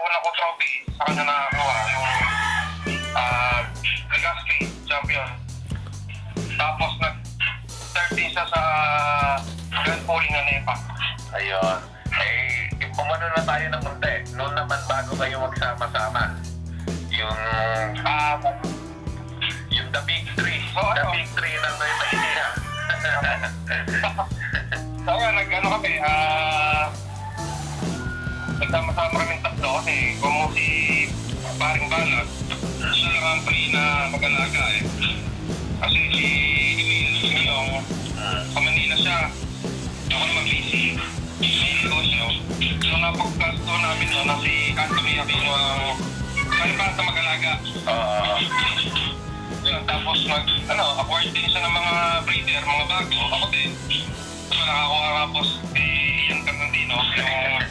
una ko trophy, sa kanya nakakuha yung Legaspi champion. Tapos nag-30 siya sa Grand Pooling na NEPA. Ayun. Eh, pumano na tayo ng munti. Noon naman bago kayo magsama-sama. Yung The Big Three. The Big Three ng Maynila. So, nag-ano kami, nagsama-sama kaming tatlo kasi kung si paring Balag, siya lang ang free na mag-alaga eh. Kasi si Emil Ngayong, sa Manila siya, ako naman busy, may negosyo. So napag-casto namin doon na si Anthony Aquino ang paring bata mag-alaga. Yun, tapos acquired din siya ng mga breeder, mga bago. Ako din. So nakakuha nga po si Ian Fernandino, yung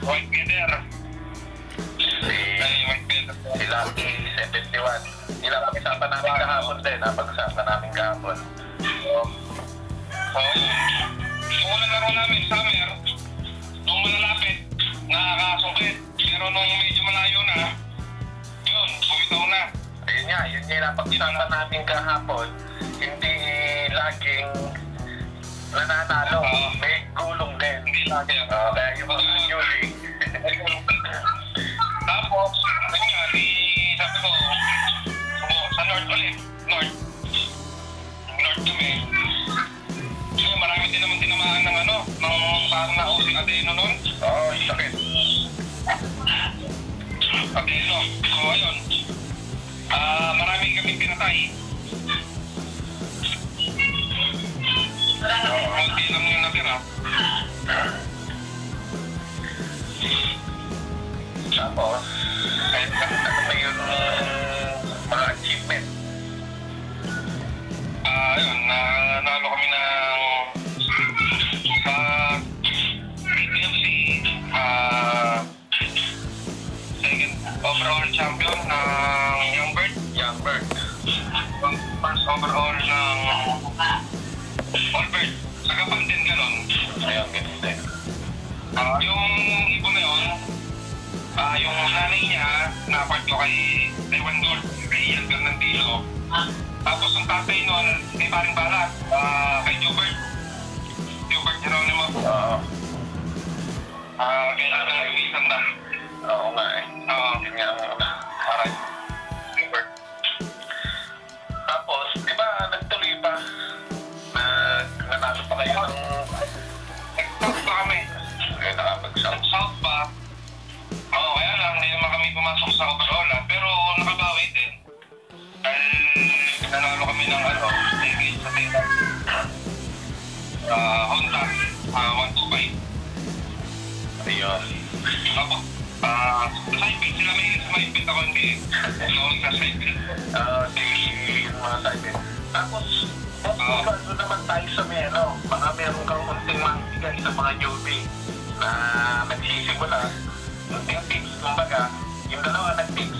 white feather. Si Lucky 71. Napag-usapan namin kahapon din. Napag-usapan namin kahapon. So, yung unang laro namin, summer, nung malalapit, nakakasungkit. Pero nung medyo malayo na, yun, bumitaw na. Ayun nga, yun yung napag-usapan namin kahapon. Hindi laging nananalo. May gulong din. Hindi lagi. Kaya yung mga newly. Tapos, yun nga, sabi ko, sa North ulit, North kami. Yun, marami din naman tinamaan ng ng parang nausing adeno nun. Oo, sakit. Adeno. So, ayun. Marami kami pinatay. Kunti lang yung natira. Tapos, ano ba yung mga achievement? Ayun, nanalo kami ng PTFC second overall champion ng Young Bird. First overall ng All Bird. Sa Gapan din ganon. Ayun, ganun din. Yung ibon na yun, yung nanay niya, na-apart ko kay Taiwan Gold, kay Ian Fernandino. Tapos ang tatay nun, kay paring Balat, kay Jobert Geronimo. Oo. Kaya nag-iisan na. Oo nga eh. Yun nga ang Alright. Jobert. Tapos, di ba nagtuloy pa? Nanalo pa kayo ng... Nag-south pa kami. Kaya nakapag-south. South pa. Kaya lang, hindi naman kami pumasok sa overall pero nakabawi din. Dahil nanalo kami ng ticket sa tita. Honda, 125. Ayun. Ako, side pit sila may pit ako hindi. Lawag na side pit. Yung mga side. Tapos, doon naman tayo sa baka meron kang kunting magbigay sa mga newbie na nagsisimula. Yung tips, kumbaga, yung dalawa nag-tips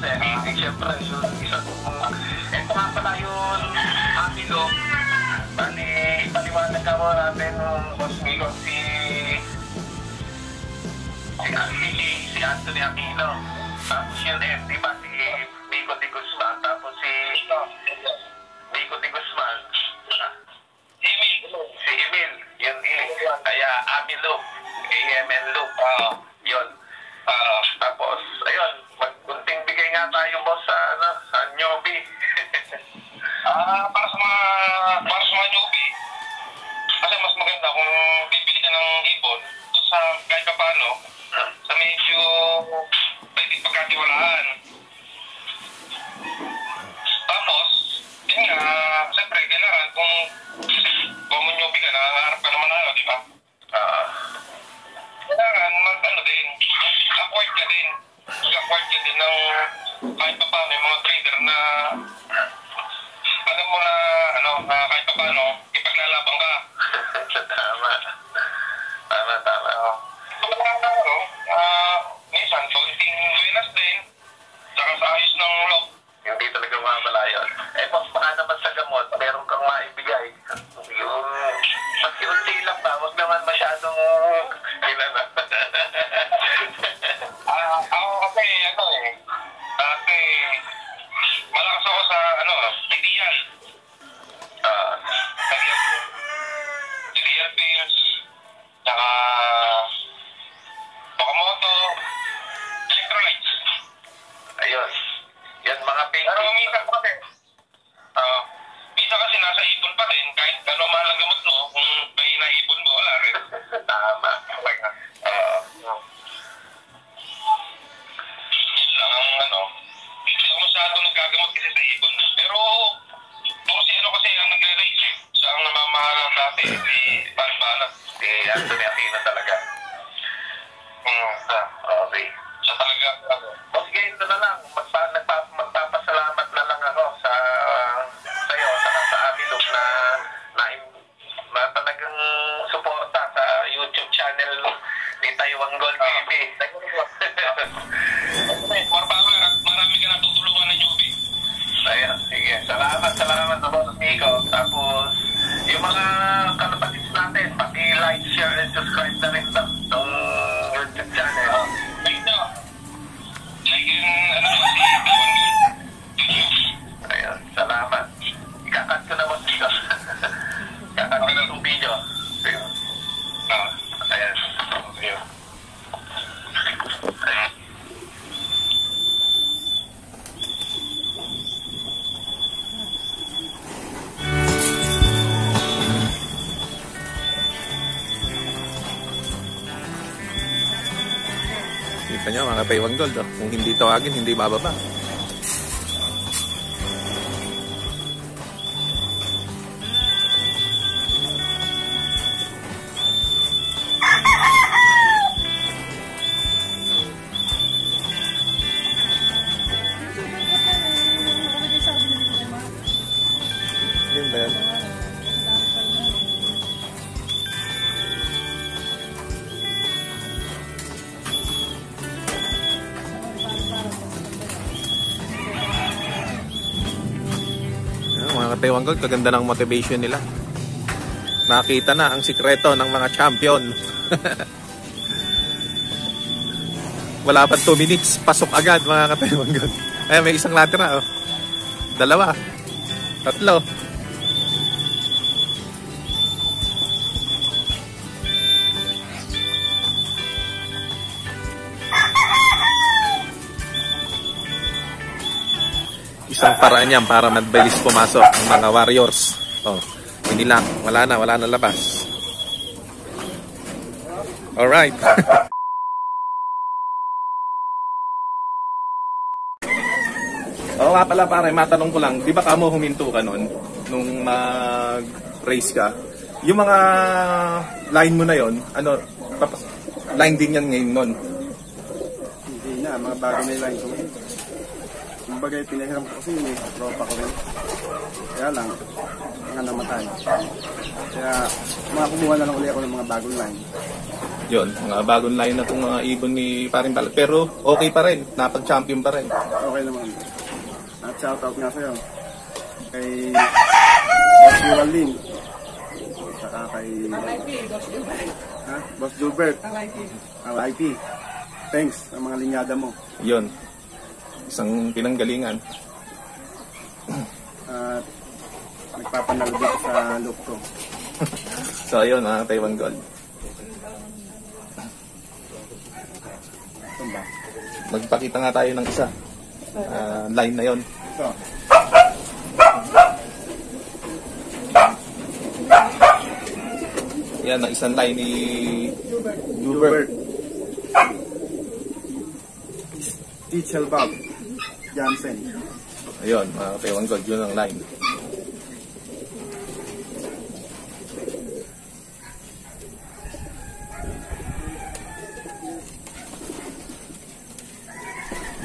siyempre, yung isa ito nga pala yung Amilo. Bali, ipaliwanag ka mo natin boss Milo, si Anthony Aquino. Tapos yun di ba si Nico de Guzman, tapos si Nico de Guzman. Si Emil, yun kaya Amilo, AMN Loop. Yun. Tapos, ayun, magkunting bigay nga tayo boss sa newbie. Para sa mga newbie, kasi mas maganda kung bibili ka ng ibon, doon sa kahit pa paano, sa medyo pwede pagkatiwalaan. Tapos, yun nga, siyempre, kailangan kung newbie ka, nangangarap ka naman di ba? Kailangan din, acquired ka din. Acquired ka din ng kahit pa paano yung mga trader na alam mo na kahit pa paano, ipaglalaban ka. Tama. Minsan, konting buenas din, saka sa ayos ng loob. Hindi talaga mamala yun. Boss, baka naman sa gamot, meron kang maibigay. Yung unti lang ba? Tama. Yun lang ang hindi ako masyado nagagamot kasi sa ipon. Pero, kasi kasi ang nagre-rate siya ang namamahala dati, si Paribala. Si Anthony Aquino talaga. Okay. Siya talaga, O sige, ito na lang. Magpapasalamat na lang ako sa'yo, sa Amilog na talagang suporta sa YouTube channel ni Taiwan Gold TV. marami ka natutulungan ng Juve. Ayan, sige. Salamat na Boss Nico. Tapos, yung mga kalapatid natin, paki-like, share, and subscribe na rin itong YouTube channel. Like yung, si Taiwan Gold. Ayan, salamat. Ikakat ko na Boss Nico. Ikakat ko na itong video. Ayan. Ayan. Ayan. Kita nyo mga Taiwan Gold, oh. Kung hindi tawagin, hindi bababa. Yun ba yan? Mga Taiwan Gold, kaganda ng motivation nila. Nakita na ang sikreto ng mga champion. Wala pa 2 minutes, pasok agad mga Taiwan Gold. Ay, may isang latira, oh. 2, 3. Isang paraan yan para mabilis pumasok ang mga warriors. Oh, hindi lang. Wala na labas. Alright. Oo nga pala pare, matanong ko lang. Di ba kamo huminto ka nun nung mag-race ka? Yung mga line mo na yon, line din yan ngayon nun? Hindi na, mga bago na yung line ko. Kumbaga pinahiram ko kasi tropa ko rin. Kaya lang, mga namatay. Kaya kumuha na lang ulit ako ng mga bagong line. Yun, mga bagong line na itong mga ibon ni Paring Bal. Pero okay pa rin, napag-champion pa rin. Okay naman. At shoutout nga sa'yo. Kay Boss Geraldine. Saka kay Boss Gilbert. RIP. Thanks sa mga linyada mo. Yun. Isang pinanggalingan. At nagpapanalo dito sa look ko. So ayun, mga Taiwan Gold. Tumba. Magpakita nga tayo ng isa. Line na yon. Ito. Yan, ang isang line ni Gilbert. Teacher Bob Jansen. Ayun, mga Taiwan Gold, yun ang line.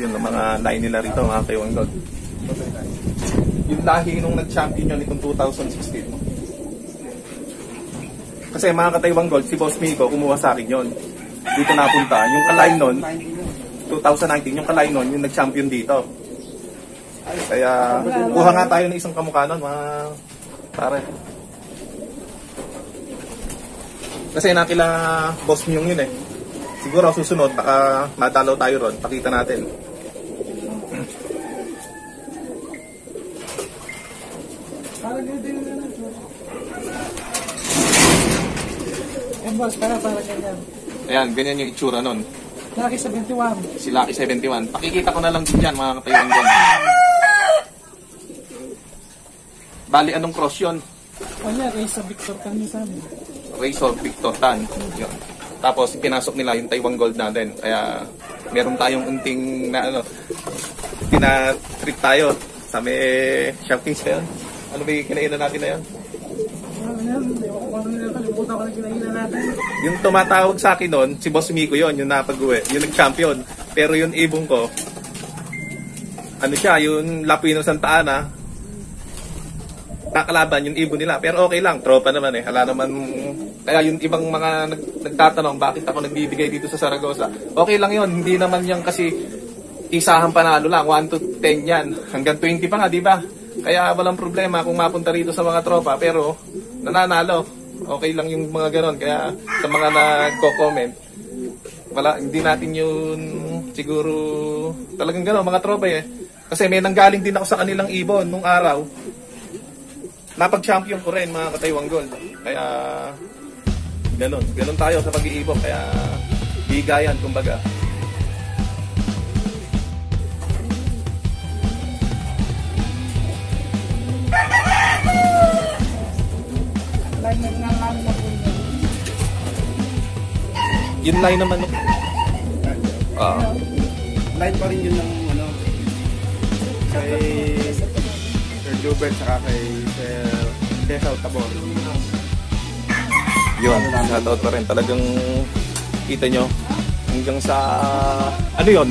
Yun ang mga line nila rito, mga Taiwan Gold. Yung lahi nung nag-champion yun itong 2016. Kasi mga ka-Taiwan Gold, si Boss Miko kumuha sa akin yun. Dito napunta. Yung ka-line nun, 2019, yung ka-line nun, yung nag-champion dito. Kaya, kuha nga tayo ng isang kamukha nun, mga pare. Kasi nakila Boss Myung yun eh. Siguro susunod, baka madalaw tayo ron. Pakita natin. Boss, para ganyan. Ayan, ganyan yung itsura nun. Lucky 71. Si Lucky 71. Pakikita ko na lang din dyan, mga katayuan dyan. Bali, anong cross yun? O yan, sa Victor kami sa amin. Razor Victor Tan. Yun. Tapos pinasok nila yung Taiwan Gold natin. Kaya meron tayong unting na ano, tina-treat tayo sa may Shopkins pa yun. Ano ba yung kinainan natin na yun? Yung tumatawag sa akin noon, si Boss Miko yon, yung napag-uwi, yung nag-champion. Pero yung ibong ko, ano siya, yung Lapino Santa Ana, kakalaban yung ibon nila. Pero okay lang, tropa naman eh. Hala naman, kaya yung ibang mga nagtatanong bakit ako nagbibigay dito sa Zaragoza. Okay lang yun, hindi naman yan kasi isahan panalo lang, 1 to 10 yan. Hanggang 20 pa nga, di ba? Kaya walang problema kung mapunta rito sa mga tropa, pero nananalo. Okay lang yung mga ganon. Kaya sa mga nagko-comment, wala, hindi natin yun siguro talagang ganon, mga tropa eh. Kasi may nanggaling din ako sa kanilang ibon nung araw. Napag-champion ko rin mga Taiwan Gold. Kaya ganon tayo sa pag-iibon. Kaya bigayan kumbaga. Yung line naman Line pa rin yun ng ano, kay Sir Jobert saka kay Sir Tabor. yun, shoutout pa rin. Talagang kita nyo hanggang sa ano yun,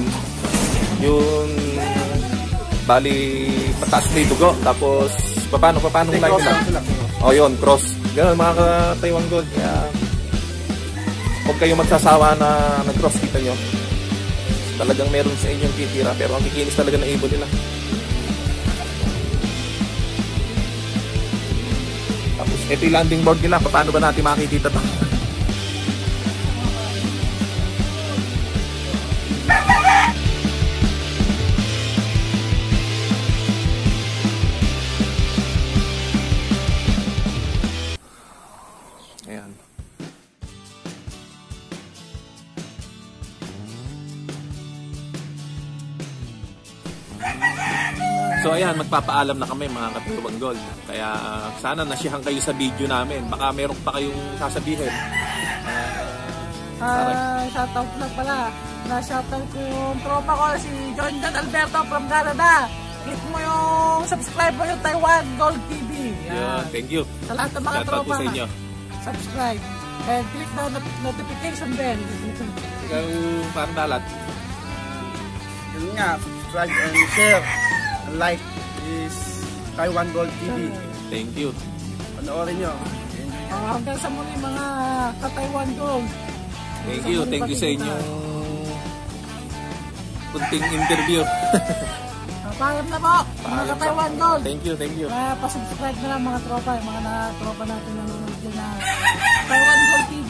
yung bali pataas na dugo, tapos paano line na? Oh yun, cross. Ganun mga ka-Taiwan Gold. Kaya huwag kayong magsasawa na nag-cross, kita nyo. Talagang meron sa inyong titira, pero ang kikinis talaga ng ibon nila. Tapos ito yung landing board nila. Paano ba natin makikita ito? Ayan. So ayan, magpapaalam na kami mga Taiwan Gold. Kaya sana nasiyahan kayo sa video namin. Baka meron pa kayong sasabihin. Shoutout lang pala. Na-shoutout ko yung tropa ko, si John Alberto from Canada. Click mo yung subscribe mo yung Taiwan Gold TV. Yeah, thank you. Sa lahat ng mga Shoutout tropa, po sa inyo. subscribe. And click the notification bell. Ikaw, parang dalat. Yun nga, subscribe and share and like is Taiwan Gold TV. Thank you. Panoorin nyo. Hanggang sa muli mga ka-Taiwan Gold. Thank you sa inyong kunting interview. Paalam na po, mga ka-Taiwan Gold. Thank you. Pa-subscribe na lang mga tropa, mga tropa natin na nanonood na Taiwan Gold TV.